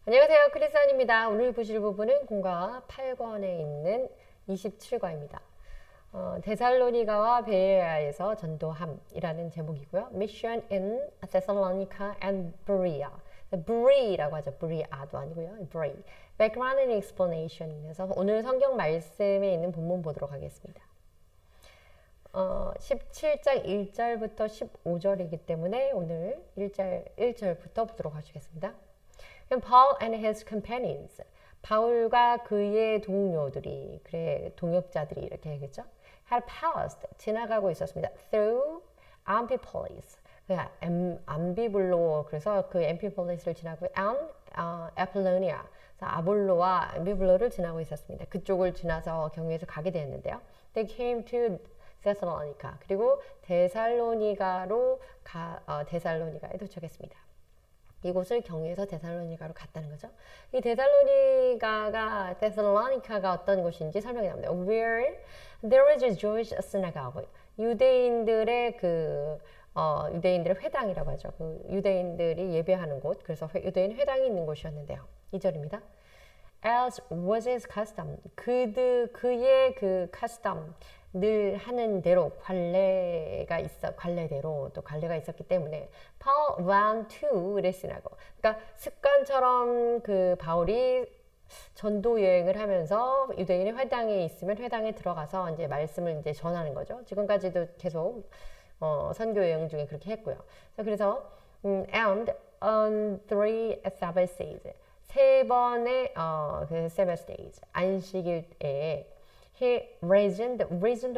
안녕하세요. 크리스안입니다. 오늘 보실 부분은 공과 8권에 있는 27과입니다. 데살로니가와 베레아에서 전도함이라는 제목이고요. Mission in Thessalonica and Berea. Berea라고 하죠. Berea도 아니고요. Beree. Background and explanation. 그래서 오늘 성경 말씀에 있는 본문 보도록 하겠습니다. 17장 1절부터 15절이기 때문에 오늘 1절부터 보도록 하시겠습니다. Paul and his companions. 바울과 그의 동료들이, 그래 동역자들이 이렇게 얘기했죠. had passed. 지나가고 있었습니다. through Amphipolis. 암비블로. 그래서 그 엠피폴리스를 지나고 and Apollonia. 아볼로와 암비블로를 지나고 있었습니다. 그쪽을 지나서 경유해서 가게 되었는데요. They came to Thessalonica. 그리고 데살로니가로 데살로니가에 도착했습니다. 이곳을 경유해서 데살로니가로 갔다는 거죠. 이 데살로니카가 어떤 곳인지 설명이 나옵니다. Where there is a Jewish synagogue. 유대인들의 유대인들의 회당이라고 하죠. 그 유대인들이 예배하는 곳. 그래서 유대인 회당이 있는 곳이었는데요. 2절입니다. As was his custom. 그의 그 custom. 늘 하는 대로 관례대로 또 관례가 있었기 때문에 Paul went to the synagogue. 그러니까 습관처럼 그 바울이 전도 여행을 하면서 유대인의 회당에 있으면 회당에 들어가서 이제 말씀을 이제 전하는 거죠. 지금까지도 계속 선교 여행 중에 그렇게 했고요. 그래서 and on 3 Sabbath days. 3번의 그 Sabbath days 안식일에 He reasoned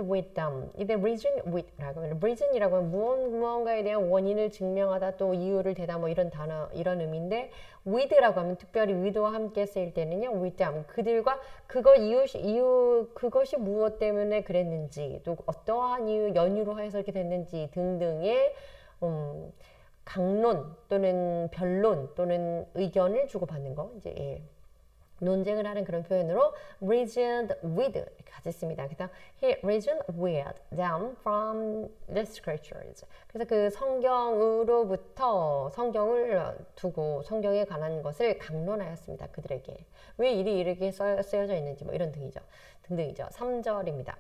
with them. 이때 reason with라고 하면 reason이라고 하면 무언가에 대한 원인을 증명하다 또 이유를 대다 뭐 이런 단어 이런 의미인데 with라고 하면 특별히 with와 함께 쓰일 때는요 with them 그들과 그것이 무엇 때문에 그랬는지 또 어떠한 이유 연유로 하여서 이렇게 됐는지 등등의 강론 또는 변론 또는 의견을 주고받는 거 이제 예. 논쟁을 하는 그런 표현으로 reasoned with 같이 씁니다. 그래서 he reasoned with them from the scriptures. 그래서 그 성경으로부터 성경을 두고 성경에 관한 것을 강론하였습니다. 그들에게 왜 이렇게 쓰여져 있는지 뭐 이런 등등이죠. 3절입니다.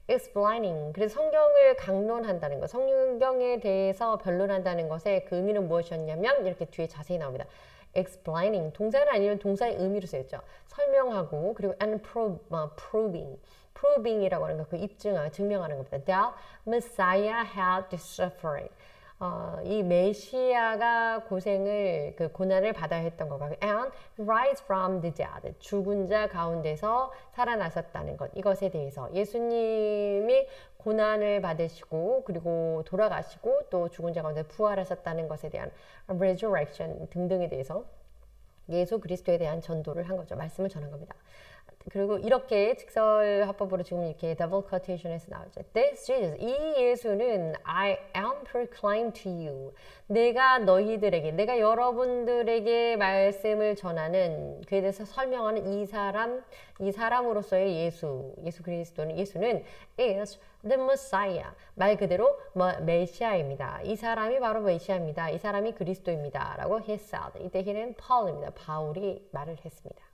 explaining. 그래서 성경을 강론한다는 것, 성경에 대해서 변론한다는 것의 그 의미는 무엇이었냐면 이렇게 뒤에 자세히 나옵니다. explaining 동사는 아니면 동사의 의미로 쓰였죠. 설명하고 그리고 and proving이라고 하는 거 그 증명하는 겁니다. That Messiah had to suffer. 이 메시아가 고난을 받아야 했던 거가 and rise from the dead 죽은 자 가운데서 살아나셨다는 것 이것에 대해서 예수님이 고난을 받으시고 그리고 돌아가시고 또 죽은 자 가운데 부활하셨다는 것에 대한 resurrection 등등에 대해서 예수 그리스도에 대한 전도를 한 거죠. 말씀을 전한 겁니다. 그리고 이렇게 직설 화법으로 지금 이렇게 double quotation에서 나오죠. This Jesus, 이 예수는 I am proclaimed to you. 내가 여러분들에게 말씀을 전하는 그에 대해서 설명하는 이 사람으로서의 예수 그리스도는 예수는 is the Messiah. 말 그대로 메시아입니다. 이 사람이 바로 메시아입니다. 이 사람이 그리스도입니다. 라고 he said. 이때 he는 Paul입니다. 바울이 말을 했습니다.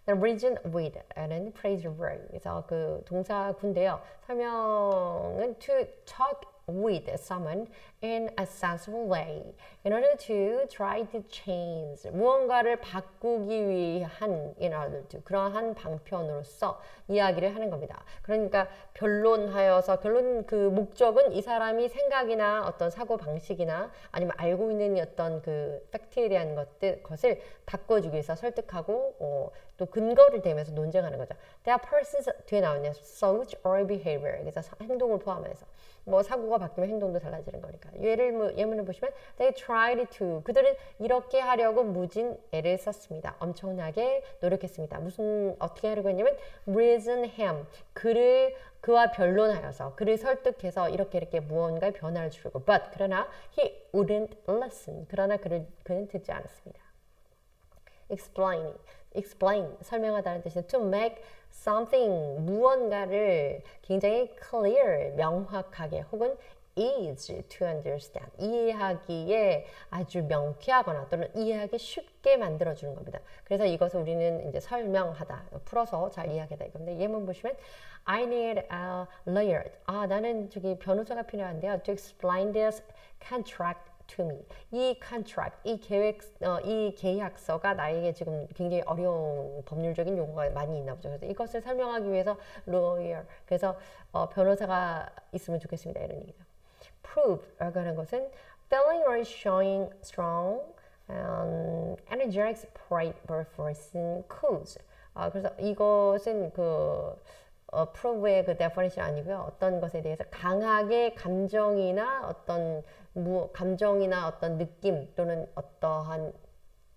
The reason with라는 phrase word. 그래서 그 동사군데요. 설명은 to talk with someone in a sensible way in order to try to change. 무언가를 바꾸기 위한 in order to 그러한 방편으로서 이야기를 하는 겁니다. 그러니까 결론 그 목적은 이 사람이 생각이나 어떤 사고 방식이나 아니면 알고 있는 어떤 그 팩트에 대한 것을 바꿔주기 위해서 설득하고 또 근거를 대면서 논쟁하는 거죠. That persons 뒤에 나오냐 thought or behavior. 그래서 행동을 포함해서 뭐 사고가 바뀌면 행동도 달라지는 거니까. 예문을 보시면 they tried to 그들은 이렇게 하려고 무진 애를 썼습니다. 엄청나게 노력했습니다. 어떻게 하려고 했냐면 reason him 그와 변론하여서 그를 설득해서 이렇게 무언가의 변화를 주려고 그러나 he wouldn't listen. 그러나 그는 듣지 않았습니다. explain 설명하다는 뜻은 to make something 무언가를 굉장히 clear 명확하게 혹은 easy to understand. 이해하기에 아주 명쾌하거나 또는 이해하기 쉽게 만들어주는 겁니다. 그래서 이것을 우리는 이제 설명하다, 풀어서 잘 이해하겠다 이건데 예문 보시면 I need a lawyer. 나는 저기 변호사가 필요한데요. To explain this contract to me. 이 contract, 이 계약서가 나에게 지금 굉장히 어려운 법률적인 용어가 많이 있나 보죠. 그래서 이것을 설명하기 위해서 lawyer. 그래서 변호사가 있으면 좋겠습니다. 이런 얘기죠. prove라고 하는 것은 feeling or showing strong, energetic spirit for some cause. 그래서 이것은 prove의 그 definition 아니고요. 어떤 것에 대해서 강하게 감정이나 어떤 느낌 또는 어떠한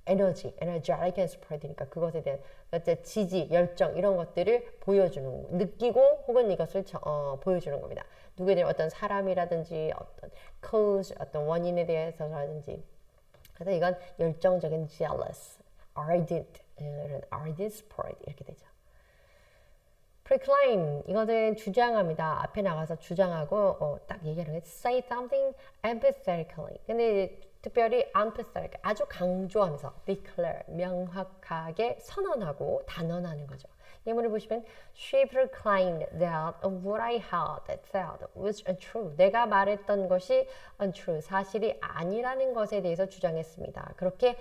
energetic spirit이니까 그것에 대한 지지, 열정 이런 것들을 보여주는, 느끼고 혹은 이것을 보여주는 겁니다. 누구에 대한 어떤 사람이라든지 어떤 cause, 어떤 원인에 대해서라든지. 그래서 이건 열정적인 jealous, ardent, ardent spirit 이렇게 되죠. proclaim 이것은 주장합니다. 앞에 나가서 주장하고 딱 얘기하는 거예요. say something emphatically. 근데 특별히 emphatic 아주 강조하면서 declare 명확하게 선언하고 단언하는 거죠. 예문을 보시면 she proclaimed that what I had said was untrue. 내가 말했던 것이 untrue 사실이 아니라는 것에 대해서 주장했습니다. 그렇게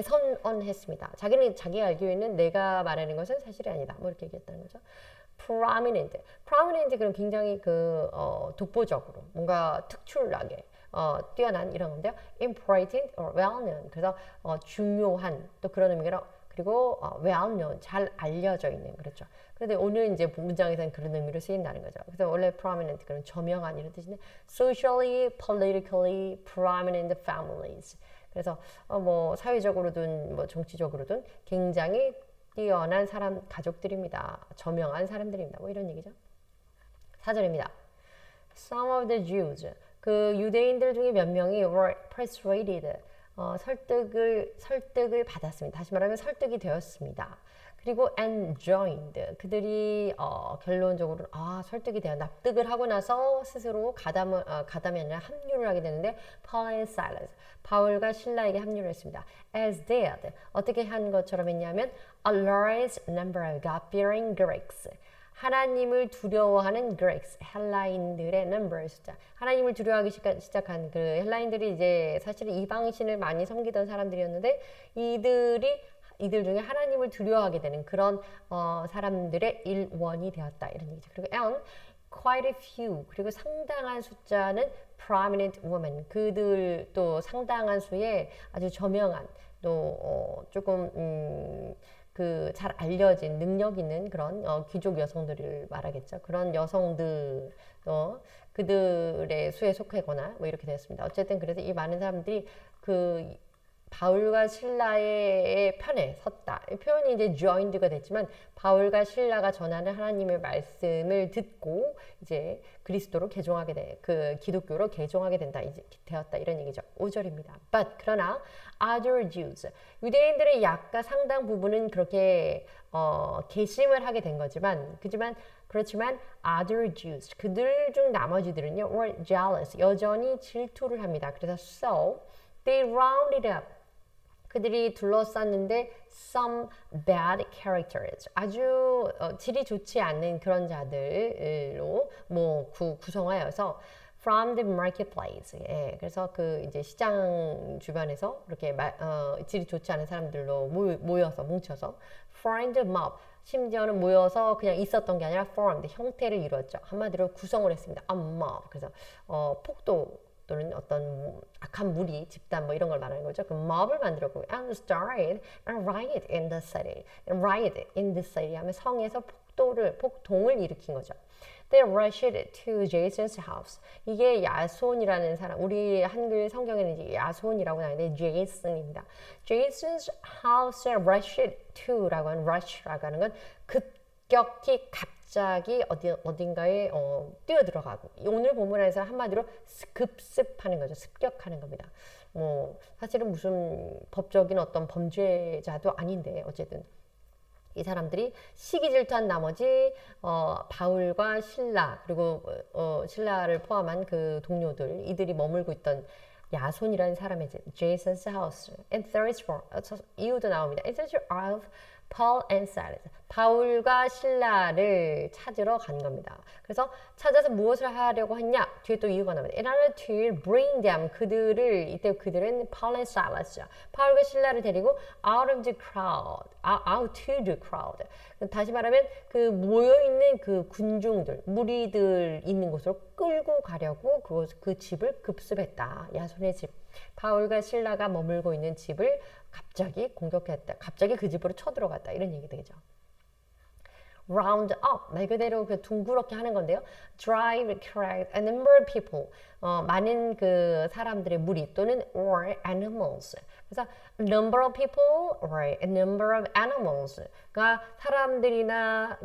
선언했습니다. 자기는 자기가 알기에는 내가 말하는 것은 사실이 아니다. 뭐 이렇게 얘기했다는 거죠. prominent 그럼 굉장히 독보적으로 뭔가 특출나게 뛰어난 이런 건데요. important or well known 그래서 중요한 또 그런 의미가 그리고 well known 잘 알려져 있는 그렇죠. 그런데 오늘 이제 문장에서는 그런 의미로 쓰인다는 거죠. 그래서 원래 prominent 그런 저명한 이런 뜻인데 socially, politically prominent families. 그래서 사회적으로든 정치적으로든 굉장히 뛰어난 가족들입니다. 저명한 사람들입니다. 뭐 이런 얘기죠. 4절입니다. Some of the Jews 그 유대인들 중에 몇 명이 were persuaded 설득을 받았습니다. 다시 말하면 설득이 되었습니다. 그리고 and joined 그들이 결론적으로 설득이 되어 납득을 하고 나서 스스로 가담이 아니라 합류를 하게 되는데 Paul and Silas 바울과 신라에게 합류를 했습니다. As did 어떻게 한 것처럼 했냐면 a large number of God-fearing Greeks 하나님을 두려워하는 Greeks 헬라인들의 number 숫자 하나님을 두려워하기 시작한 그 헬라인들이 이제 사실은 이방신을 많이 섬기던 사람들이었는데 이들 중에 하나님을 두려워하게 되는 그런 사람들의 일원이 되었다 이런 얘기죠. 그리고 and quite a few 그리고 상당한 숫자는 prominent women 그들 또 상당한 수의 아주 저명한 또 조금 잘 알려진 능력 있는 그런 귀족 여성들을 말하겠죠. 그런 여성들 그들의 수에 속하거나 뭐 이렇게 되었습니다. 어쨌든 그래서 이 많은 사람들이 바울과 신라의 편에 섰다. 이 표현이 이제 joined가 됐지만 바울과 신라가 전하는 하나님의 말씀을 듣고 이제 그리스도로 기독교로 개종하게 되었다 이런 얘기죠. 5절입니다. But 그러나 other Jews 유대인들의 약간 상당 부분은 그렇게 개심을 하게 된 그렇지만 other Jews 그들 중 나머지들은요 were jealous 여전히 질투를 합니다. 그래서 so they rounded up 그들이 둘러쌌는데 some bad characters 아주 질이 좋지 않는 그런 자들로 구성하여서 from the marketplace 그래서 이제 시장 주변에서 이렇게 질이 좋지 않은 사람들로 뭉쳐서 formed mob 심지어는 모여서 그냥 있었던 게 아니라 formed 형태를 이루었죠. 한마디로 구성을 했습니다. a mob 그래서 폭도 또는 어떤 악한 무리, 집단 이런 걸 말하는 거죠. 그 mob을 만들었고 and started a riot in the city. riot in the city 하면 성에서 폭동을 일으킨 거죠. They rushed to Jason's house. 이게 야손이라는 사람, 우리 한글 성경에는 이제 야손이라고 나오는데 Jason입니다. Jason's house rushed to라고 하는 rush라고 하는 건 급격히 갑자기 어딘가에 뛰어들어가고 오늘 본문에서 한마디로 급습하는 거죠. 습격하는 겁니다. 사실은 무슨 법적인 어떤 범죄자도 아닌데 어쨌든 이 사람들이 시기 질투한 나머지 바울과 실라 그리고 실라를 포함한 그 동료들 이들이 머물고 있던 야손이라는 사람의 Jesus house and search for 이유도 나옵니다. In search of Paul and Silas. 바울과 실라를 찾으러 간 겁니다. 그래서 찾아서 무엇을 하려고 했냐? 뒤에 또 이유가 나옵니다. In order to bring them 그들을 이때 그들은 Paul and Silas죠. 바울과 실라를 데리고 out of the crowd, out to the crowd. 다시 말하면 그 모여 있는 그 군중들, 무리들 있는 곳으로 끌고 가려고 그 집을 급습했다. 야손의 집. 바울과 실라가 머물고 있는 집을 갑자기 공격했다. 갑자기 그 집으로 쳐들어갔다. 이런 얘기 되죠. round up 말 그대로 그 둥그렇게 하는 건데요. drive, correct a number of people 많은 그 사람들의 무리 또는 or animals. 그래서 number of people or a number of animals. 그러니까 사람들이나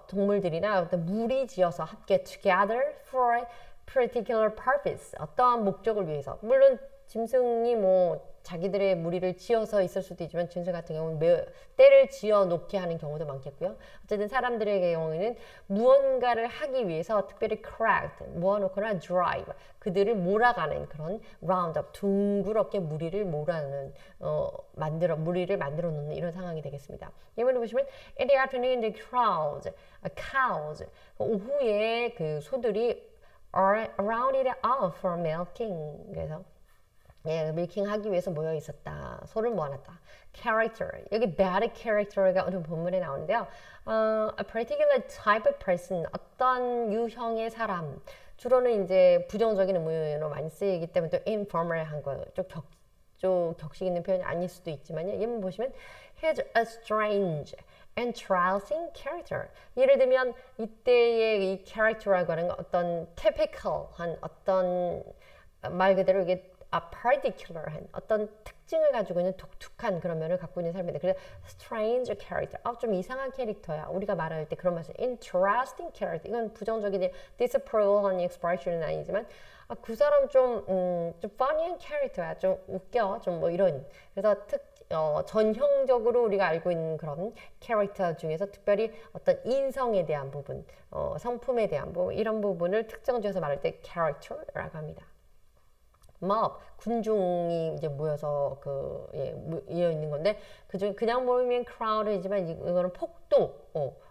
동물들이나 어떤 무리지어서 함께 together for a particular purpose. 어떠한 목적을 위해서. 물론 짐승이 뭐 자기들의 무리를 지어서 있을 수도 있지만 짐승 같은 경우는 때를 지어 놓게 하는 경우도 많겠고요. 어쨌든 사람들의 경우에는 무언가를 하기 위해서 특별히 correct, 모아놓거나 drive, 그들을 몰아가는 그런 round up, 둥그렇게 무리를 몰아는 무리를 만들어 놓는 이런 상황이 되겠습니다. 예문을 보시면 in the afternoon the cows 오후에 그 소들이 are rounded up for milking. 그래서 밀킹 하기 위해서 모여 있었다. 소를 모아놨다. character. 여기 bad character가 오늘 본문에 나오는데요. a particular type of person. 어떤 유형의 사람. 주로는 이제 부정적인 의미로 많이 쓰이기 때문에 또 informal한 거. 좀 격식 있는 표현이 아닐 수도 있지만요. 예문 보시면 he's a strange and troublesome character. 예를 들면 이때의 이 character라고 하는 건 어떤 typical한 어떤 말 그대로 이게 particular한 어떤 특징을 가지고 있는 독특한 그런 면을 갖고 있는 사람인데 그래서 strange character, 좀 이상한 캐릭터야. 우리가 말할 때 그런 말씀 interesting character, 이건 부정적인 disapproval한 expression은 아니지만 그 사람 좀 funny한 캐릭터야. 좀 웃겨. 좀 뭐 이런. 그래서 전형적으로 우리가 알고 있는 그런 캐릭터 중에서 특별히 어떤 인성에 대한 부분, 성품에 대한 부분, 이런 부분을 특정지어서 말할 때 character라고 합니다. mob, 군중이 이제 모여서 이어 있는 건데 그중 그냥 모이면 crowd이지만 이거는 폭동,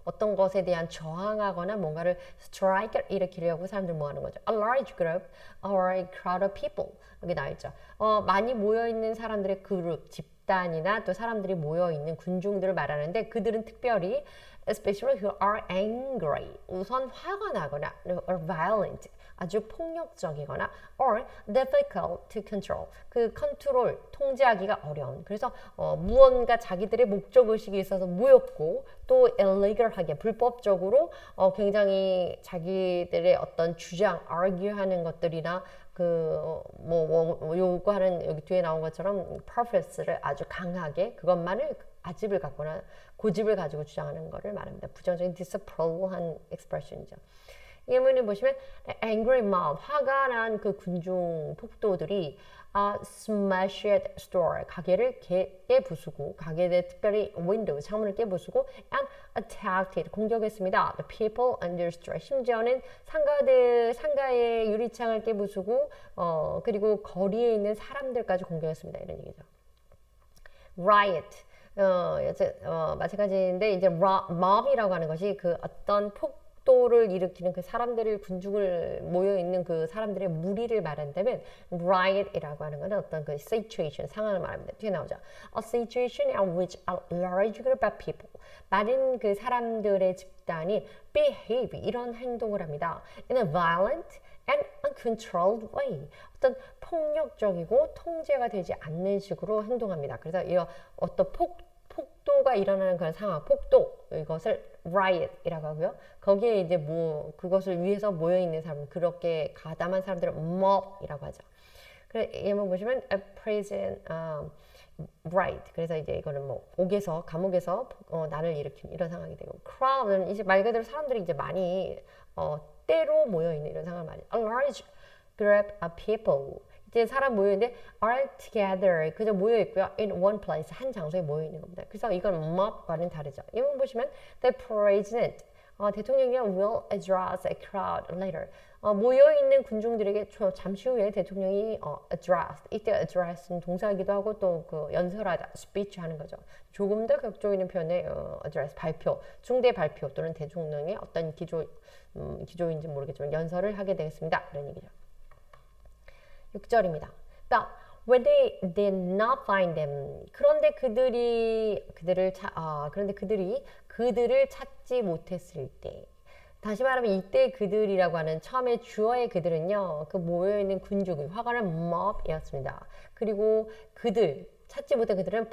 어떤 것에 대한 저항하거나 뭔가를 strike 일으키려고 사람들 모아는 거죠. A large group or a crowd of people. 여기 나와 있죠. 많이 모여 있는 사람들의 그룹, 집단이나 또 사람들이 모여 있는 군중들을 말하는데 그들은 특별히 especially who are angry. 우선 화가 나거나 or violent. 아주 폭력적이거나 or difficult to control. 그 컨트롤, 통제하기가 어려운. 그래서 무언가 자기들의 목적의식이 있어서 모였고 또 illegal하게, 불법적으로 굉장히 자기들의 어떤 주장, argue하는 것들이나 요구하는 여기 뒤에 나온 것처럼 purpose를 아주 강하게 그것만을 아집을 갖거나 고집을 가지고 주장하는 것을 말합니다. 부정적인 disapproval한 expression이죠. 예문을 보시면 angry mob, 화가 난 그 군중 폭도들이 smashed store, 가게를 깨부수고 가게의 특별히 window, 창문을 깨부수고 and attacked it, 공격했습니다. The people under stress, 심지어는 상가의 유리창을 깨부수고 그리고 거리에 있는 사람들까지 공격했습니다. 이런 얘기죠. riot, 마찬가지인데 이제 mob이라고 하는 것이 그 어떤 폭도를 일으키는 그 사람들을 군중을 모여 있는 그 사람들의 무리를 말한다면 riot이라고 하는 것은 어떤 그 situation 상황을 말합니다. 뒤에 나오죠. A situation in which a large group of people, 많은 그 사람들의 집단이 behave, 이런 행동을 합니다. In a violent and uncontrolled way, 어떤 폭력적이고 통제가 되지 않는 식으로 행동합니다. 그래서 이 어떤 폭도가 일어나는 그런 상황, 폭도, 이것을 riot이라고 하고요. 거기에 이제 그것을 위해서 모여 있는 사람, 그렇게 가담한 사람들을 mob이라고 하죠. 그래서 예문 보시면 a prison riot. 그래서 이제 이거는 감옥에서 난을 일으킨 이런 상황이 되고, crowd는 이제 말 그대로 사람들이 이제 많이 때로 모여 있는 이런 상황을 말해요. A large group of people. 이때 사람 모여 있는데 are together 그저 모여 있고요. in one place 한 장소에 모여 있는 겁니다. 그래서 이건 mob과는 다르죠. 이번 보시면 the president 대통령이 will address a crowd later. 모여 있는 군중들에게 잠시 후에 대통령이 address 이때 address는 동사이기도 하고 또 그 연설하다 speech 하는 거죠. 조금 더 격조 있는 표현의 address 발표, 중대 발표 또는 대통령의 어떤 기조인지 모르겠지만 연설을 하게 되겠습니다. 이런 얘기죠. 6절입니다. But when they did not find them, 그런데 그들을 찾지 못했을 때, 다시 말하면 이때 그들이라고 하는 처음에 주어의 그들은요, 그 모여있는 군중, 화가는 mob이었습니다. 그리고 찾지 못한 그들은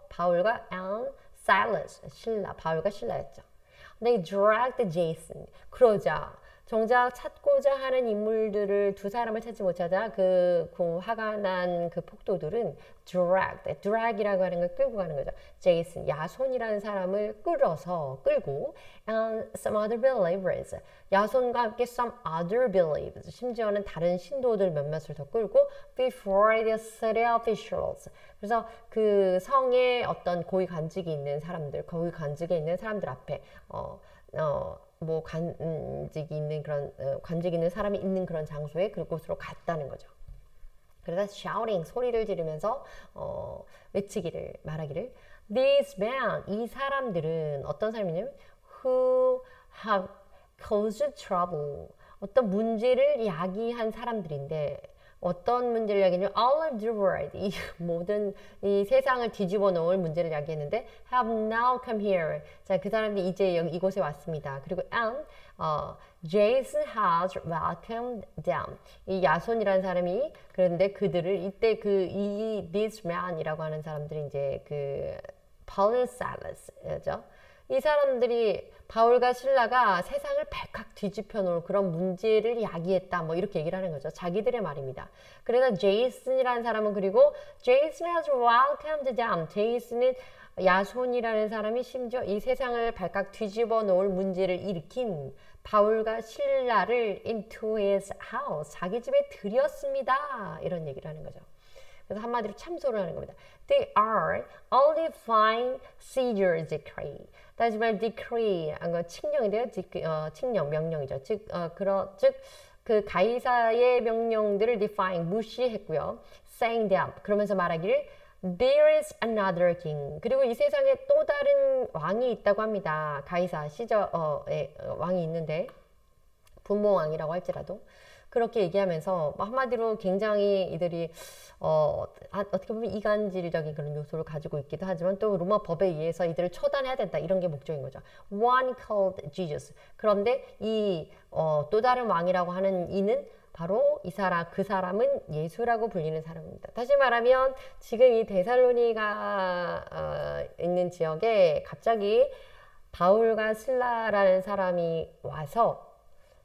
바울과 and Silas, 바울과 신라였죠. They dragged Jason. 그러자 정작 찾고자 하는 인물들을 두 사람을 찾지 못하자 그 화가 난 그 폭도들은 drag이라고 하는 걸 끌고 가는 거죠. 제이슨, 야손이라는 사람을 끌고 and some other believers, 야손과 함께 some other believers, 심지어는 다른 신도들 몇몇을 더 끌고 before the city officials. 그래서 그 성에 어떤 고위 관직에 있는 사람들 앞에 관직 있는 사람이 있는 그런 장소에 그곳으로 갔다는 거죠. 그래서 shouting 소리를 지르면서 말하기를 these men 이 사람들은 어떤 사람이냐면 who have caused trouble 어떤 문제를 야기한 사람들인데 어떤 문제를 야기했냐면 all of the world 이 모든 이 세상을 뒤집어 놓을 문제를 야기했는데 have now come here 자 그 사람들이 이제 이곳에 왔습니다. 그리고 and Jason has welcomed them 이 야손이라는 사람이 그런데 그들을 이때 이 this man이라고 하는 사람들이 이제 그 Paul and Silas죠. 이 사람들이 바울과 신라가 세상을 발칵 뒤집혀 놓을 그런 문제를 야기했다 뭐 이렇게 얘기를 하는 거죠. 자기들의 말입니다. 그래서 제이슨이라는 사람은 그리고 Jason has welcomed them. 제이슨은 야손이라는 사람이 심지어 이 세상을 발칵 뒤집어 놓을 문제를 일으킨 바울과 신라를 into his house. 자기 집에 들였습니다. 이런 얘기를 하는 거죠. 그래서 한마디로 참소를 하는 겁니다. They are only fine Caesar's decree. 다시 말해 decree, 칙령인데요. 칙령, 명령이죠. 즉 그 가이사의 명령들을 define, 무시했고요. saying them, 그러면서 말하기를 There is another king. 그리고 이 세상에 또 다른 왕이 있다고 합니다. 가이사 시저의 왕이 있는데 분봉왕이라고 할지라도 그렇게 얘기하면서 한마디로 굉장히 이들이 어떻게 보면 이간질적인 그런 요소를 가지고 있기도 하지만 또 로마 법에 의해서 이들을 처단해야 된다 이런 게 목적인 거죠. One called Jesus. 그런데 이 또 다른 왕이라고 하는 이는 바로 그 사람은 예수라고 불리는 사람입니다. 다시 말하면 지금 이 데살로니가 있는 지역에 갑자기 바울과 실라라는 사람이 와서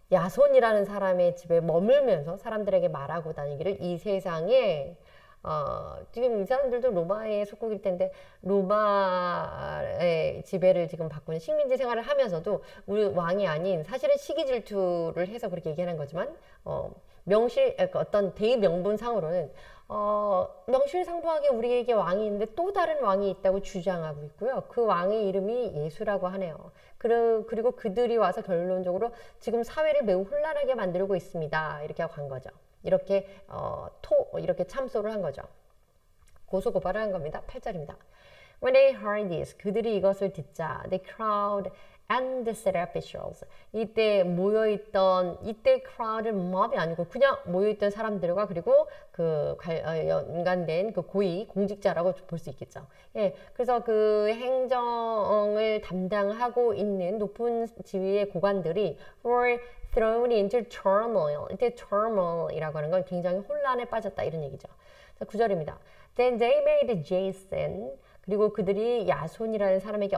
야손이라는 사람의 집에 머물면서 사람들에게 말하고 다니기를 이 세상에 지금 이 사람들도 로마의 속국일 텐데 로마의 지배를 지금 받고 있는 식민지 생활을 하면서도 우리 왕이 아닌 사실은 시기 질투를 해서 그렇게 얘기하는 거지만 어떤 대의 명분상으로는 명실상부하게 우리에게 왕이 있는데 또 다른 왕이 있다고 주장하고 있고요. 그 왕의 이름이 예수라고 하네요. 그리고 그들이 와서 결론적으로 지금 사회를 매우 혼란하게 만들고 있습니다. 이렇게 하고 간 거죠. 이렇게 이렇게 참소를 한 거죠. 고소고발을 한 겁니다. 8절입니다. When they heard this, 그들이 이것을 듣자, the crowd and the city officials. 이때 crowd은 mob이 아니고 그냥 모여있던 사람들과 그리고 연관된 그 고위 공직자라고 볼 수 있겠죠. 예, 그래서 그 행정을 담당하고 있는 높은 지위의 고관들이 were thrown into turmoil. 이때 turmoil이라고 하는 건 굉장히 혼란에 빠졌다 이런 얘기죠. 자, 9절입니다. Then they made Jason 그리고 그들이 야손이라는 사람에게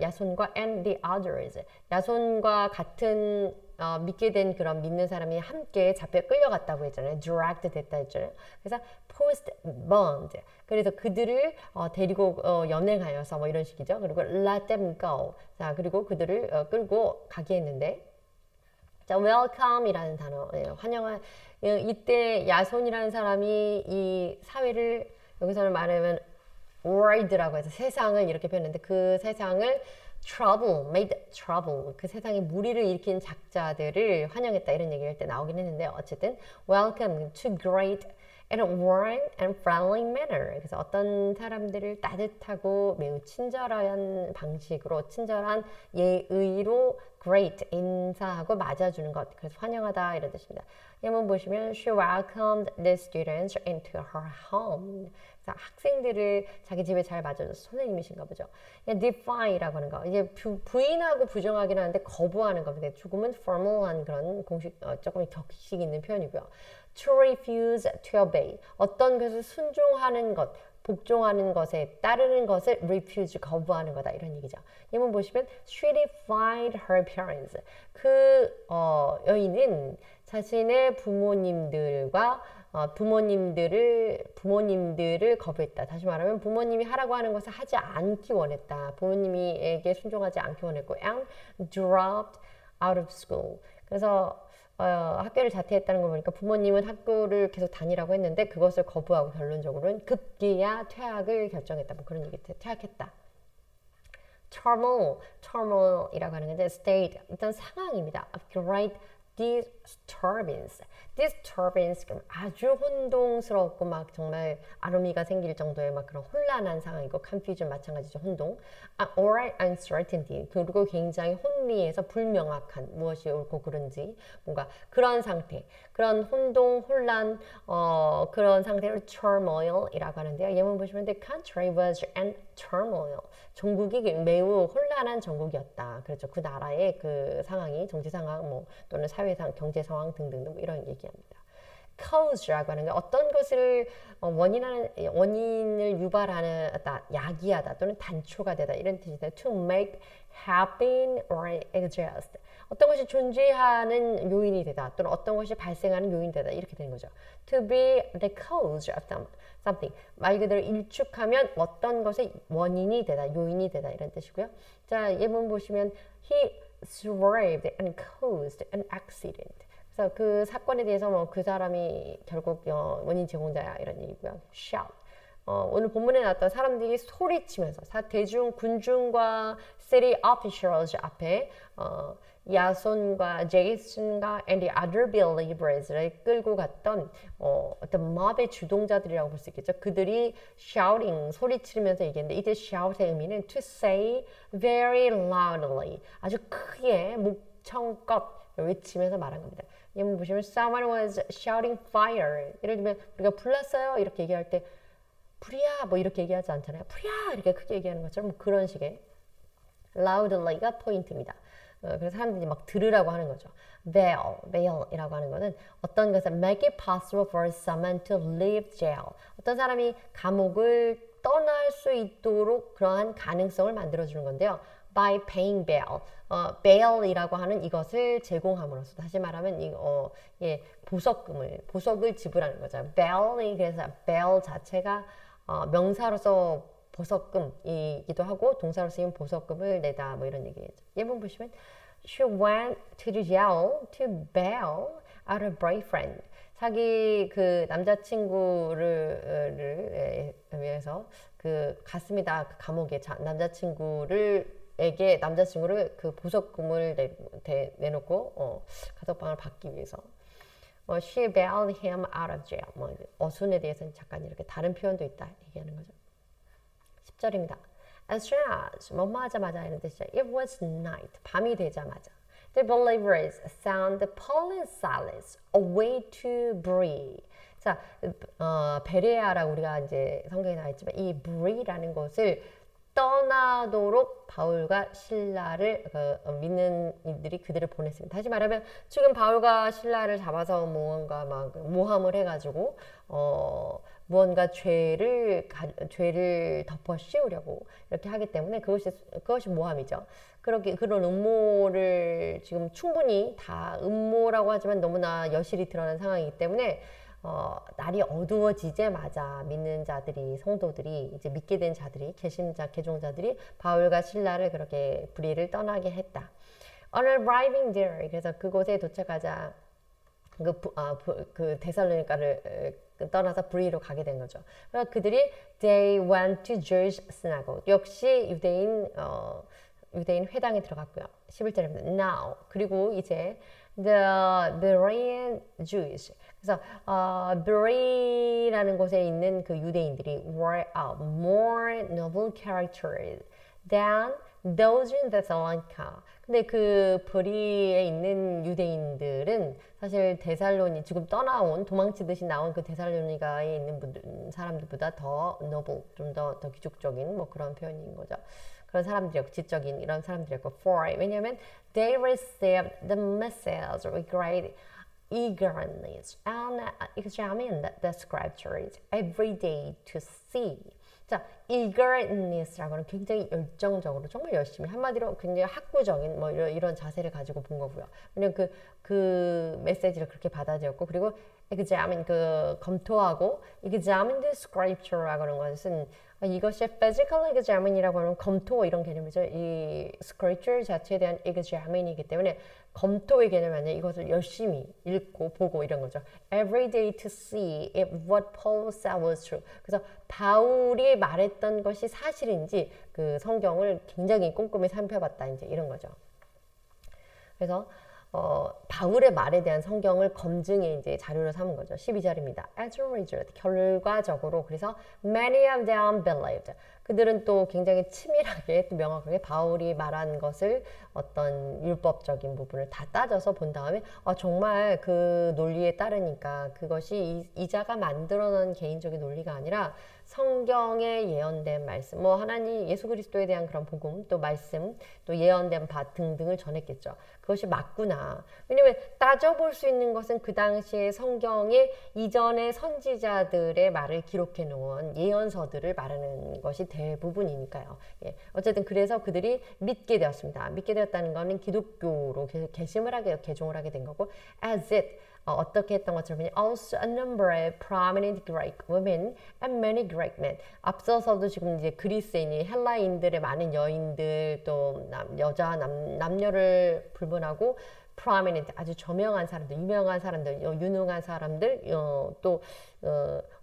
야손과 and the others 야손과 같은 믿게 된 그런 믿는 사람이 함께 잡혀 끌려갔다고 했잖아요. dragged 됐다 했잖아요. 그래서 postponed 그래서 그들을 데리고 연행하여서 뭐 이런 식이죠. 그리고 let them go 자 그리고 그들을 끌고 가게 했는데 자, welcome이라는 단어, 환영한 이때 야손이라는 사람이 이 사회를 여기서는 말하면 world라고 해서 세상을 이렇게 표현했는데 그 세상을 trouble, made trouble 그 세상에 무리를 일으킨 작자들을 환영했다 이런 얘기를 할 때 나오긴 했는데 어쨌든 welcome to great and warm and friendly manner 그래서 어떤 사람들을 따뜻하고 매우 친절한 방식으로 친절한 예의로 great 인사하고 맞아주는 것 그래서 환영하다 이런 뜻입니다. 한번 보시면 she welcomed the students into her home 학생들을 자기 집에 잘 맞아줘서 선생님이신가 보죠. defy라고 하는 거 이제 부인하고 부정하긴 하는데 거부하는 겁니다. 조금은 formal한 그런 공식 조금 격식 있는 표현이고요. to refuse to obey 어떤 것을 순종하는 것 복종하는 것에 따르는 것을 refuse 거부하는 거다 이런 얘기죠. 이번 보시면 she defied her parents 그 여인은 자신의 부모님들과 부모님들을 거부했다. 다시 말하면 부모님이 하라고 하는 것을 하지 않기 원했다. 부모님에게 순종하지 않기 원했고 and dropped out of school. 그래서 학교를 자퇴했다는 거 보니까 부모님은 학교를 계속 다니라고 했는데 그것을 거부하고 결론적으로는 급기야 퇴학을 결정했다. 뭐 그런 얘기 퇴학했다. turmoil이라고 하는 건데 state 일단 상황입니다. of great disturbance 아주 혼동스럽고 막 정말 아로미가 생길 정도의 막 그런 혼란한 상황이고 confusion 마찬가지죠 혼동 or uncertainty 그리고 굉장히 혼미해서 불명확한 무엇이 옳고 그른지 뭔가 그런 상태 그런 혼동 혼란 그런 상태를 turmoil이라고 하는데요. 예문 보시면 the country was in turmoil 전국이 매우 혼란한 전국이었다. 그렇죠. 그 나라의 그 상황이 정치 상황 뭐 또는 사회상 경제 상황 등등 이런 얘기합니다. cause라고 하는 게 어떤 것을 원인을 유발하다, 야기하다 또는 단초가 되다 이런 뜻이다. To make happen or exist. 어떤 것이 존재하는 요인이 되다 또는 어떤 것이 발생하는 요인이 되다 이렇게 되는 거죠. To be the cause of something. 말 그대로 일축하면 어떤 것의 원인이 되다, 요인이 되다 이런 뜻이고요. 자, 예문 보시면 he swerved and caused an accident. 그래서 그 사건에 대해서 뭐 그 사람이 결국 원인 제공자야 이런 얘기고요. shout. 오늘 본문에 나왔던 사람들이 소리치면서 대중 군중과 city officials 앞에 야손과 제이슨과 and the other believers를 끌고 갔던 어떤 mob의 주동자들이라고 볼 수 있겠죠. 그들이 shouting 소리치면서 얘기했는데 이때 shout의 의미는 to say very loudly 아주 크게 목청껏 외치면서 말한 겁니다. 예문 보시면 someone was shouting fire 예를 들면 우리가 불났어요 이렇게 얘기할 때 불이야 뭐 이렇게 얘기하지 않잖아요. 불이야 이렇게 크게 얘기하는 것처럼 그런 식의 loudly가 포인트입니다. 그래서 사람들이 막 들으라고 하는 거죠. bail이라고 하는 것은 어떤 것을 make it possible for someone to leave jail. 어떤 사람이 감옥을 떠날 수 있도록 그러한 가능성을 만들어주는 건데요. by paying bail. bail이라고 하는 이것을 제공함으로써 다시 말하면 보석을 지불하는 거죠. bail이 그래서 bail 자체가 명사로서 보석금이기도 하고 동사로 쓰인 보석금을 내다 뭐 이런 얘기죠. 예문 보시면 she went to the jail to bail out her boyfriend. 자기 그 남자친구를 위해서 갔습니다. 그 감옥에 남자친구를 그 보석금을 내놓고 가석방을 받기 위해서 she bailed him out of jail. 뭐 어순에 대해서는 잠깐 이렇게 다른 표현도 있다 얘기하는 거죠. 10절입니다. As soon as 뭐뭐 하자마자 이런 뜻이죠. It was night. 밤이 되자마자 the believers found Paul and Silas away to Berea. 자, 베레아라고 우리가 이제 성경에 나와 있지만 이 Berea라는 곳을 떠나도록 바울과 신라를 믿는 이들이 그들을 보냈습니다. 다시 말하면 지금 바울과 신라를 잡아서 뭔가 막 모함을 해가지고 무언가 죄를 덮어 씌우려고 이렇게 하기 때문에 그것이 모함이죠. 그런 음모를 지금 충분히 다 음모라고 하지만 너무나 여실히 드러난 상황이기 때문에 날이 어두워지자마자 믿는 자들이 성도들이 이제 믿게 된 자들이 개종자들이 바울과 신라를 그렇게 불의를 떠나게 했다. On arriving there, 그래서 그곳에 도착하자 그 데살로니가를 떠나서 브리로 가게 된 거죠. 그래서 그들이 they went to Jewish synagogue. 역시 유대인 회당에 들어갔고요. 11절입니다. Now 그리고 이제 the Berean Jews. 그래서 Bere라는 곳에 있는 그 유대인들이 were more noble characters than those in Thessalonica. 근데 그 브리에 있는 유대인들은 사실 지금 도망치듯이 나온 그 데살로니가에 있는 사람들보다 더 noble, 좀 더 귀족적인 뭐 그런 표현인 거죠. 그런 사람들이었고 지적인 이런 사람들이었고 for 왜냐하면 they received the message with great eagerness and examined the scriptures every day to see. 자, eagerness라고는 굉장히 열정적으로 정말 열심히 한마디로 굉장히 학구적인 뭐 이런 자세를 가지고 본 거고요. 왜냐면 그 메시지를 그렇게 받아들였고 그리고 examine 검토하고 examine the scripture라고 하는 것은 이것이 physical examine이라고 하는 검토 이런 개념이죠. 이 scripture 자체에 대한 examine이기 때문에 검토의 개념이 아니라 이것을 열심히 읽고 보고 이런 거죠. Every day to see if what Paul said was true. 그래서 바울이 말했던 것이 사실인지 그 성경을 굉장히 꼼꼼히 살펴봤다 이제 이런 거죠. 그래서 바울의 말에 대한 성경을 검증의 이제 자료로 삼은 거죠. 12절입니다. As a result, 결과적으로 그래서 many of them believed. 그들은 또 굉장히 치밀하게 또 명확하게 바울이 말한 것을 어떤 율법적인 부분을 다 따져서 본 다음에 정말 그 논리에 따르니까 그것이 이자가 만들어낸 개인적인 논리가 아니라 성경에 예언된 말씀, 뭐 하나님 예수 그리스도에 대한 그런 복음, 또 말씀, 또 예언된 바 등등을 전했겠죠. 그것이 맞구나. 왜냐면 따져볼 수 있는 것은 그 당시에 성경에 이전의 선지자들의 말을 기록해 놓은 예언서들을 말하는 것이 대부분이니까요. 예. 어쨌든 그래서 그들이 믿게 되었습니다. 믿게 되었다는 것은 기독교로 개종을 하게 된 거고, as it 어떻게 했던 것처럼 also a number of prominent Greek women and many Greek men. 앞서서도 지금 이제 그리스인이 헬라인들의 많은 여인들 또 남녀를 불문하고 prominent 아주 저명한 사람들, 유명한 사람들, 유능한 사람들, 또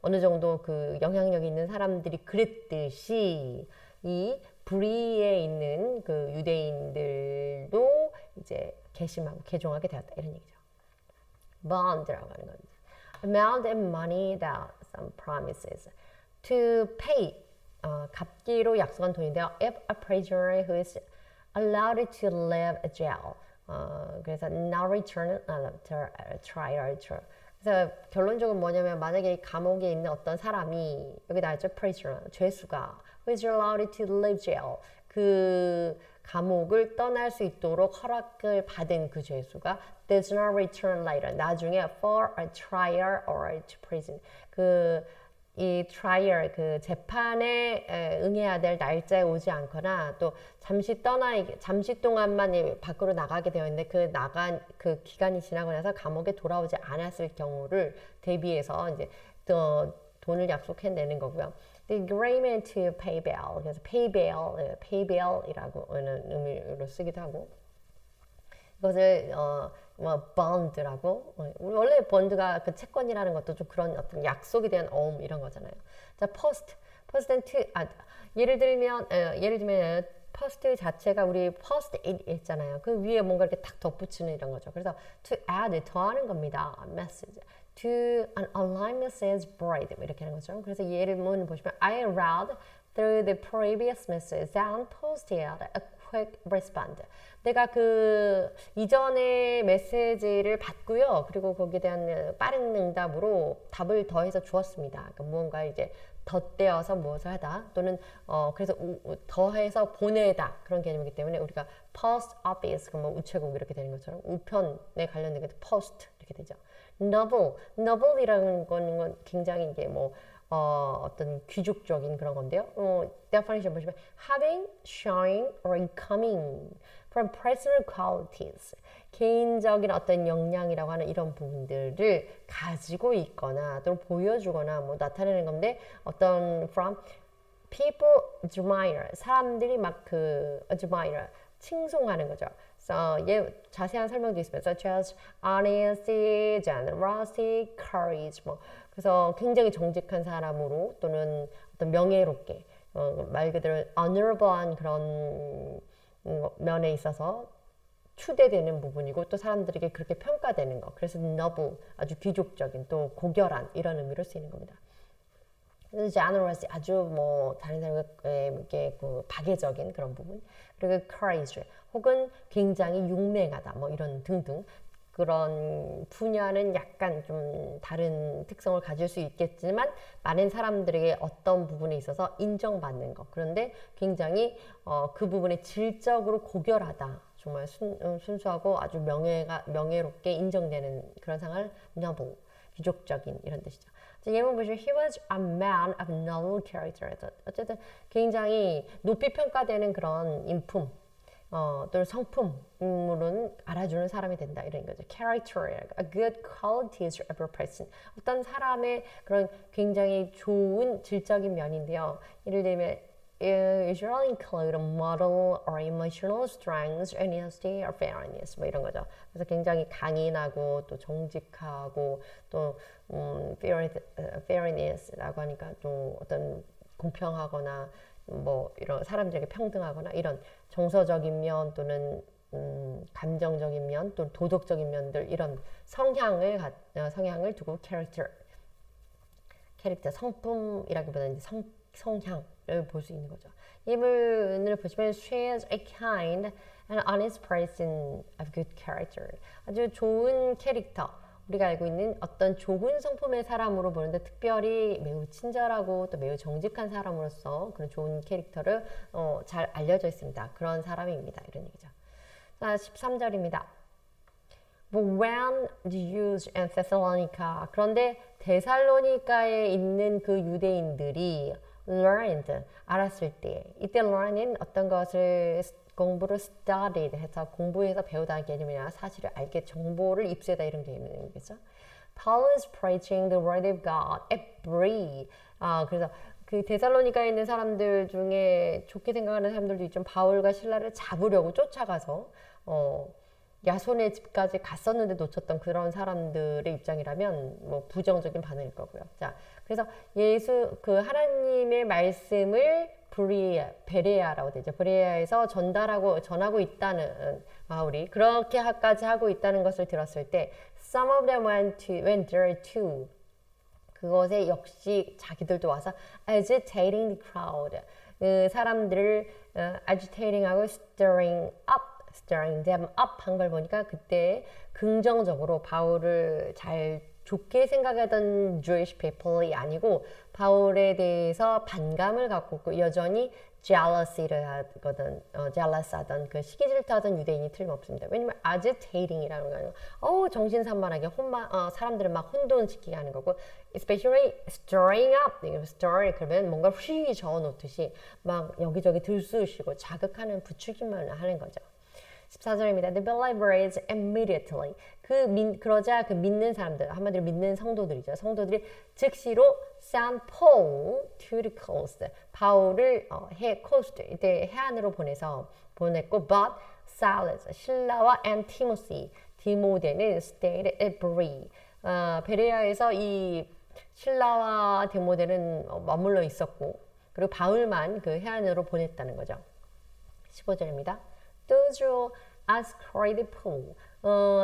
어느 정도 그 영향력이 있는 사람들이 그랬듯이 이 브리에 있는 그 유대인들도 이제 개종하게 되었다 이런 얘기죠. bond라고 하는 겁니다. amount of money that some promises to pay 갚기로 약속한 돈인데요. if a prisoner who is allowed to leave jail 그래서 now return to trial. 그래서 결론적으로 뭐냐면 만약에 감옥에 있는 어떤 사람이 여기 나왔죠. prisoner 죄수가 who is allowed to leave jail 그 감옥을 떠날 수 있도록 허락을 받은 그 죄수가 does not return later 나중에 for a trial or to prison 이 트라이얼 그 재판에 응해야 될 날짜에 오지 않거나 또 잠시 동안만 밖으로 나가게 되어 있는데 그 기간이 지나고 나서 감옥에 돌아오지 않았을 경우를 대비해서 이제 또 돈을 약속해내는 거고요. The agreement to pay bail 그래서 pay bail이라고 하는 의미로 쓰기도 하고 이것을 bond라고 원래 bond가 그 채권이라는 것도 좀 그런 어떤 약속에 대한 어음 이런 거잖아요. 자, post는 예를 들면 post 자체가 우리 post it 있잖아요. 그 위에 뭔가 이렇게 딱 덧붙이는 이런 거죠. 그래서 to add 더하는 겁니다. message to an online message board 이렇게 하는 거죠. 그래서 예를문 보시면 I read through the previous message and posted a quick response. 내가 그 이전의 메시지를 받고요. 그리고 거기에 대한 빠른 응답으로 답을 더해서 주었습니다. 그러니까 무언가 이제 덧대어서 무엇을 하다 또는 그래서 더해서 보내다 그런 개념이기 때문에 우리가 post office 뭐 우체국 이렇게 되는 것처럼 우편에 관련된 게 post 이렇게 되죠. novel이라는 건 굉장히 이게 뭐 어떤 귀족적인 그런 건데요. definition 보시면 having, showing, or coming from personal qualities 개인적인 어떤 역량이라고 하는 이런 부분들을 가지고 있거나 또는 보여주거나 뭐 나타내는 건데 어떤 from people admire 사람들이 막 admire 칭송하는 거죠. 자세한 설명도 있습니다. Such as honesty, generosity, courage. 뭐 그래서 굉장히 정직한 사람으로 또는 어떤 명예롭게 말 그대로 honorable한 그런 면에 있어서 추대되는 부분이고 또 사람들에게 그렇게 평가되는 거. 그래서 noble, 아주 귀족적인 또 고결한 이런 의미로 쓰이는 겁니다. 그래서 generous, 아주 뭐 다른 사람에게 그 박애적인 그런 부분. 그리고 courage, 혹은 굉장히 용맹하다, 뭐 이런 등등. 그런 분야는 약간 좀 다른 특성을 가질 수 있겠지만 많은 사람들에게 어떤 부분에 있어서 인정받는 것. 그런데 굉장히 그 부분에 질적으로 고결하다. 정말 순수하고 아주 명예롭게 인정되는 그런 상을 noble, 귀족적인 이런 뜻이죠. 예문 보시면 he was a man of noble character. 어쨌든 굉장히 높이 평가되는 그런 인품, 또는 성품으로는 알아주는 사람이 된다 이런 거죠. Character, a good qualities of a person. 어떤 사람의 그런 굉장히 좋은 질적인 면인데요. 예를 들면 usually include moral or emotional strength, honesty or fairness 뭐 이런 거죠. 그래서 굉장히 강인하고 또 정직하고 또 fairness라고 하니까 또 어떤 공평하거나 뭐 이런 사람들에게 평등하거나 이런 정서적인 면 또는 감정적인 면 또 도덕적인 면들 이런 성향을 두고 캐릭터 성품이라기보다는 성향을 볼 수 있는 거죠. 예문을 보시면 she is a kind and honest person of good character. 아주 좋은 캐릭터. 우리가 알고 있는 어떤 좋은 성품의 사람으로 보는데 특별히 매우 친절하고 또 매우 정직한 사람으로서 그런 좋은 캐릭터를 잘 알려져 있습니다. 그런 사람입니다. 이런 얘기죠. 자, 13절입니다. But when the Jews in Thessalonica, 그런데 데살로니가에 있는 그 유대인들이 learned, 알았을 때, 이때 learn은 어떤 것을 공부를 studied 해서 공부해서 배우다는 개념이나 사실을 알게 정보를 입수하다 이런 개념이겠죠. Paul is preaching the word of God every. 그래서 그 데살로니가에 있는 사람들 중에 좋게 생각하는 사람들도 있죠. 바울과 실라를 잡으려고 쫓아가서 야손의 집까지 갔었는데 놓쳤던 그런 사람들의 입장이라면 뭐 부정적인 반응일 거고요. 자, 그래서 그 하나님의 말씀을 베레아라고 되죠. 베레아에서 전하고 있다는 바울이 그렇게까지 하고 있다는 것을 들었을 때 some of them went there too. 그것에 역시 자기들도 와서 agitating the crowd. 그 사람들을 agitating하고 stirring them up 한 걸 보니까 그때 긍정적으로 바울을 잘 좋게 생각하던 Jewish people이 아니고 바울에 대해서 반감을 갖고 여전히 jealous를 jealous하던 그 시기질투하던 유대인이 틀림없습니다. 왜냐면 agitating이라는 거 아니고 정신산만하게 사람들을 막 혼돈시키게 하는 거고 especially stirring up, stir 그러면 뭔가 휘 저어놓듯이 막 여기저기 들쑤시고 자극하는 부추기만 하는 거죠. 14절입니다. The believers immediately. 그러자 그 믿는 사람들, 한마디로 믿는 성도들이죠. 성도들이 즉시로 sent Paul to the coast. 바울을 coast, 이때 해안으로 보냈고, but Silas, 신라와 and Timothy, 디모데는 stayed at Berea. 베레아에서 이 신라와 디모데는 머물러 있었고, 그리고 바울만 그 해안으로 보냈다는 거죠. 15절입니다. Those who escorted Paul.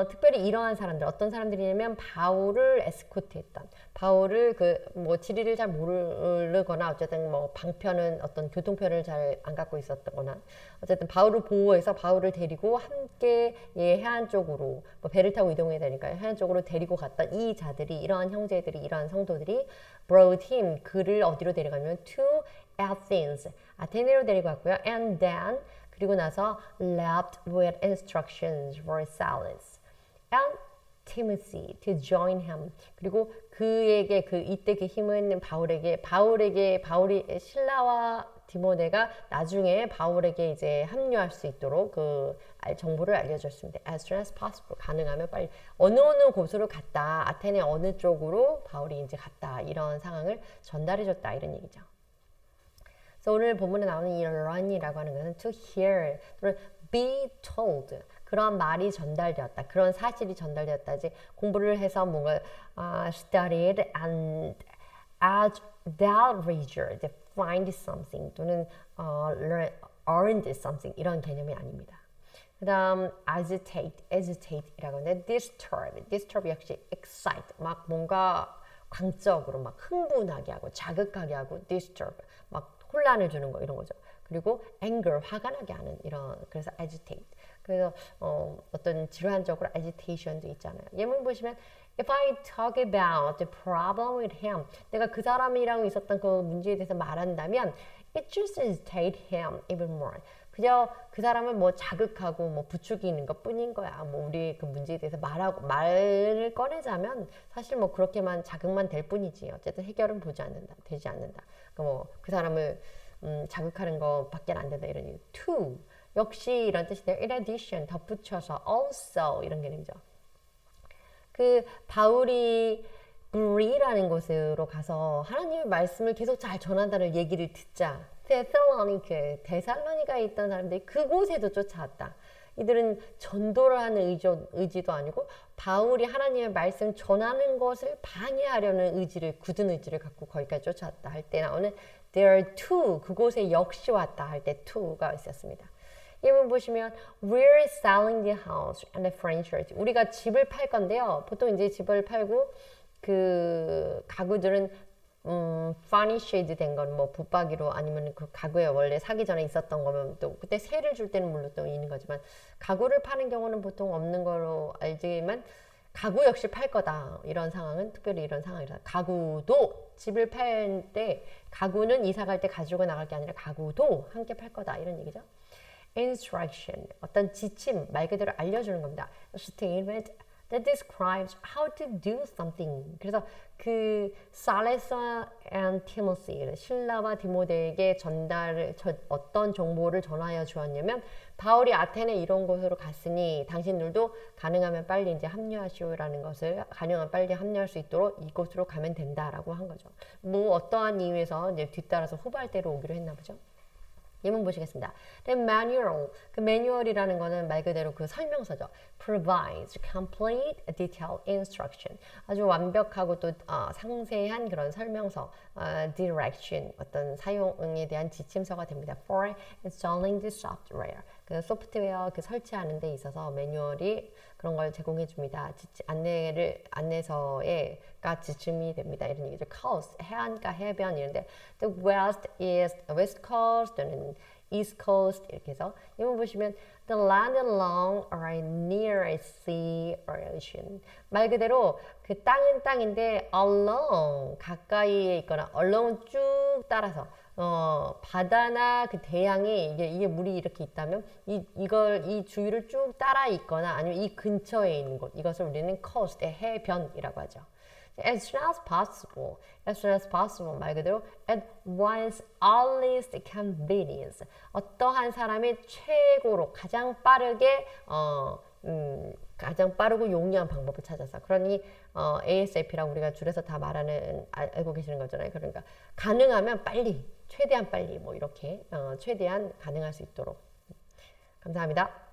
특별히 이러한 사람들, 어떤 사람들이냐면 바울을 에스코트했던, 바울을 지리를 잘 모르거나 어쨌든 뭐 방편은 어떤 교통편을 잘 안 갖고 있었거나 어쨌든 바울을 보호해서 바울을 데리고 함께 해안 쪽으로 뭐 배를 타고 이동해야 되니까 해안 쪽으로 데리고 갔던 이 자들이 이러한 형제들이 이러한 성도들이 brought him 그를 어디로 데려가냐면 to Athens 아테네로 데리고 갔고요. And then 그리고 나서 left with instructions for Silas and Timothy to join him. 그리고 그에게 이때 그 힘은 바울이 신라와 디모데가 나중에 바울에게 이제 합류할 수 있도록 그 정보를 알려줬습니다. As soon as possible. 가능하면 빨리 어느 곳으로 갔다. 아테네 어느 쪽으로 바울이 이제 갔다. 이런 상황을 전달해줬다. 이런 얘기죠. 오늘 본문에 나오는 이 run이라고 하는 것은 to hear 또는 be told 그런 말이 전달되었다. 그런 사실이 전달되었다지 공부를 해서 뭔가 studied and as that reader they find something 또는 earned something 이런 개념이 아닙니다. 그 다음 agitate이라고 하는데 disturb 역시 excite 막 뭔가 광적으로 막 흥분하게 하고 자극하게 하고 disturb 막 혼란을 주는 거 이런 거죠. 그리고 anger 화가 나게 하는 이런 그래서 agitate 그래서 어떤 질환적으로 agitation도 있잖아요. 예문 보시면 If I talk about the problem with him 내가 그 사람이랑 있었던 그 문제에 대해서 말한다면 it just irritate him even more 그저 그 사람을 뭐 자극하고 뭐 부추기는 것 뿐인 거야. 뭐 우리 그 문제에 대해서 말을 꺼내자면 사실 뭐 그렇게만 자극만 될 뿐이지. 어쨌든 해결은 되지 않는다. 그 뭐 그 사람을 자극하는 것밖에 안 된다 이런 얘기. To 역시 이런 뜻인데 in addition 덧붙여서 also 이런 개념이죠. 그 바울이 브리라는 곳으로 가서 하나님의 말씀을 계속 잘 전한다는 얘기를 듣자 데살로니가에 있던 사람들이 그곳에도 쫓아왔다. 이들은 전도를 하는 의지도 아니고 바울이 하나님의 말씀 전하는 것을 방해하려는 굳은 의지를 갖고 거기까지 쫓아왔다 할 때 나오는 there too 그곳에 역시 왔다 할 때 to가 있었습니다. 예문 보시면 we're selling the house and the furniture 우리가 집을 팔 건데요. 보통 이제 집을 팔고 그 가구들은 furnished 된 건 뭐 붙박이로 아니면 그 가구에 원래 사기 전에 있었던 거면 또 그때 세를 줄 때는 물론 또 있는 거지만 가구를 파는 경우는 보통 없는 거로 알지만 가구 역시 팔 거다 이런 상황은 특별히 이런 상황이라 가구도 집을 팔 때 가구는 이사 갈 때 가지고 나갈 게 아니라 가구도 함께 팔 거다 이런 얘기죠. Instruction 어떤 지침 말 그대로 알려주는 겁니다. Statement that describes how to do something. 그래서 그 살레사 and 티모시 실라와 디모데에게 어떤 정보를 전하여 주었냐면 바울이 아테네 이런 곳으로 갔으니 당신들도 가능하면 빨리 이제 합류하시오라는 것을 가능하면 빨리 합류할 수 있도록 이곳으로 가면 된다라고 한 거죠. 뭐 어떠한 이유에서 이제 뒤따라서 후발대로 오기로 했나 보죠. 예문 보시겠습니다. The manual, 그 매뉴얼이라는 거는 말 그대로 그 설명서죠. Provides complete detailed instruction. 아주 완벽하고 또 상세한 그런 설명서, direction, 어떤 사용에 대한 지침서가 됩니다. For installing the software. 그 소프트웨어 그 설치하는 데 있어서 매뉴얼이 그런 걸 제공해 줍니다. 안내서가 지침이 됩니다. 이런 얘기죠. Coast, 해안가, 해변 이런데 the west coast 또는 east coast 이렇게 해서 이번 보시면 the land along or near a sea or ocean 말 그대로 그 땅은 땅인데 along 가까이에 있거나 along 쭉 따라서 바다나 그 대양에 이게 물이 이렇게 있다면 이 주위를 쭉 따라 있거나 아니면 이 근처에 있는 곳 이것을 우리는 coast 해변이라고 하죠. As soon as possible 말 그대로 at one's earliest convenience 어떠한 사람이 최고로 가장 빠르고 용이한 방법을 찾아서 그러니 ASAP라고 우리가 줄여서 다 말하는 알고 계시는 거잖아요. 그러니까 가능하면 빨리 최대한 빨리 뭐 이렇게 최대한 가능할 수 있도록 감사합니다.